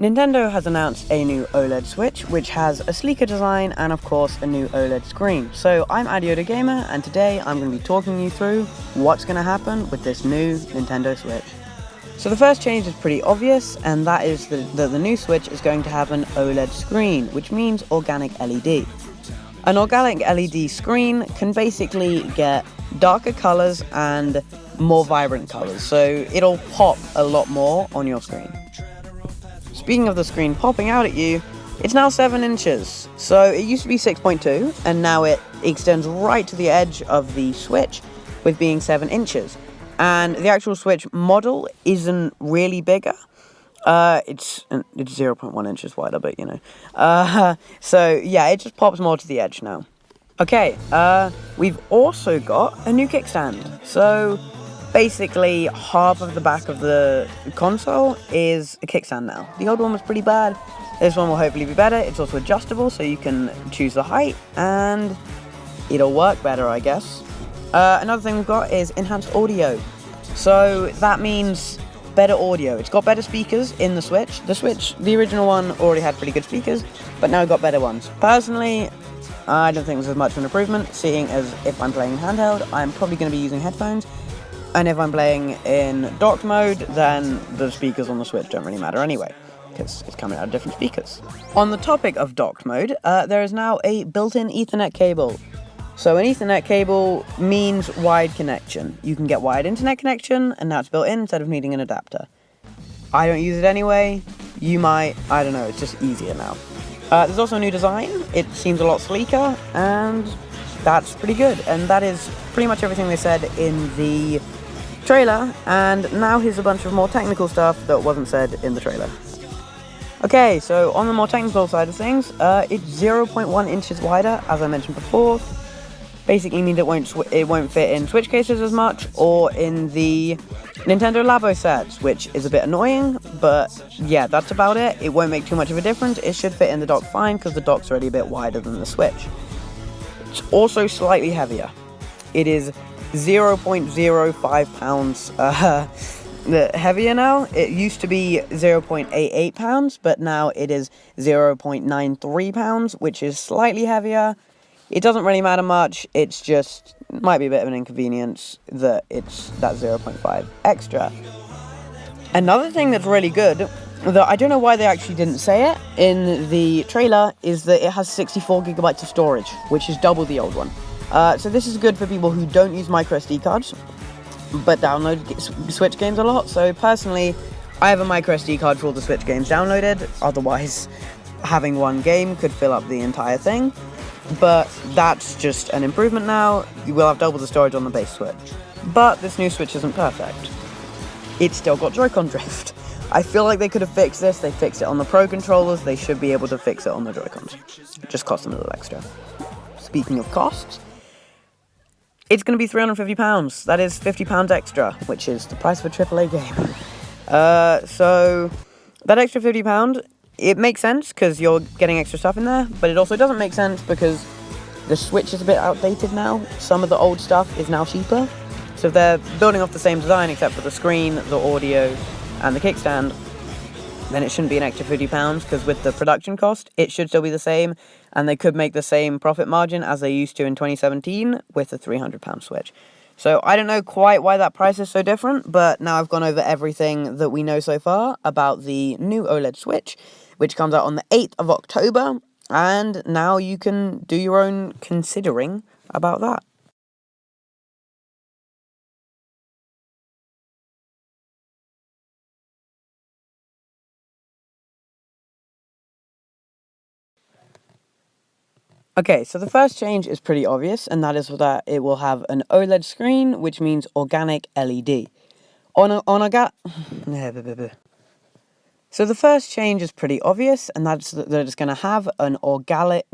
Nintendo has announced a new OLED Switch, which has a sleeker design and of course a new OLED screen. So I'm Adiodo Gamer, and today I'm going to be talking you through what's going to happen with this new Nintendo Switch. So the first change is pretty obvious, and that is that the new Switch is going to have an OLED screen, which means organic LED. An organic LED screen can basically get darker colors and more vibrant colors, so it'll pop a lot more on your screen. Speaking of the screen popping out at you, it's now 7 inches. So it used to be 6.2, and now it extends right to the edge of the Switch with being 7 inches. And the actual Switch model isn't really bigger. It's 0.1 inches wider, but you know. So yeah, it just pops more to the edge now. Okay, we've also got a new kickstand. So basically, half of the back of the console is a kickstand now. The old one was pretty bad. This one will hopefully be better. It's also adjustable, so you can choose the height, and it'll work better, I guess. Another thing we've got is enhanced audio. So that means better audio. It's got better speakers in the Switch. The original one already had pretty good speakers, but now we've got better ones. Personally, I don't think this is much of an improvement, seeing as if I'm playing handheld, I'm probably going to be using headphones. And if I'm playing in docked mode, then the speakers on the Switch don't really matter anyway, because it's coming out of different speakers. On the topic of docked mode, there is now a built-in Ethernet cable. So an Ethernet cable means wired connection. You can get wired internet connection, and now it's built in instead of needing an adapter. I don't use it anyway. You might. I don't know, it's just easier now. There's also a new design. It seems a lot sleeker, and that's pretty good. And that is pretty much everything they said in the trailer, and now here's a bunch of more technical stuff that wasn't said in the trailer. Okay, so on the more technical side of things, it's 0.1 inches wider, as I mentioned before. Basically means it won't fit in Switch cases as much, or in the Nintendo Labo sets, which is a bit annoying, but yeah, that's about it. It won't make too much of a difference. It should fit in the dock fine, because the dock's already a bit wider than the Switch. It's also slightly heavier. It is 0.05 pounds heavier now. It used to be 0.88 pounds, but now it is 0.93 pounds, which is slightly heavier. It doesn't really matter much. It's just might be a bit of an inconvenience that it's that 0.5 extra. Another thing that's really good, that I don't know why they actually didn't say it in the trailer, is that it has 64 gigabytes of storage, which is double the old one. So this is good for people who don't use microSD cards, but download Switch games a lot. So personally, I have a microSD card for all the Switch games downloaded. Otherwise, having one game could fill up the entire thing. But that's just an improvement now. You will have double the storage on the base Switch. But this new Switch isn't perfect. It's still got Joy-Con drift. I feel like they could have fixed this. They fixed it on the Pro controllers. They should be able to fix it on the Joy-Cons. It just costs them a little extra. Speaking of costs, it's going to be £350. That is £50 extra, which is the price of a AAA game. So that extra £50, it makes sense because you're getting extra stuff in there, but it also doesn't make sense because the Switch is a bit outdated now. Some of the old stuff is now cheaper. So if they're building off the same design except for the screen, the audio, and the kickstand, then it shouldn't be an extra £50, because with the production cost, it should still be the same, and they could make the same profit margin as they used to in 2017 with a £300 Switch. So I don't know quite why that price is so different, but now I've gone over everything that we know so far about the new OLED Switch, which comes out on the 8th of October, and now you can do your own considering about that. Okay, so the first change is pretty obvious, and that is that it will have an OLED screen, which means organic LED. So the first change is pretty obvious, and that's that it's going to have an organic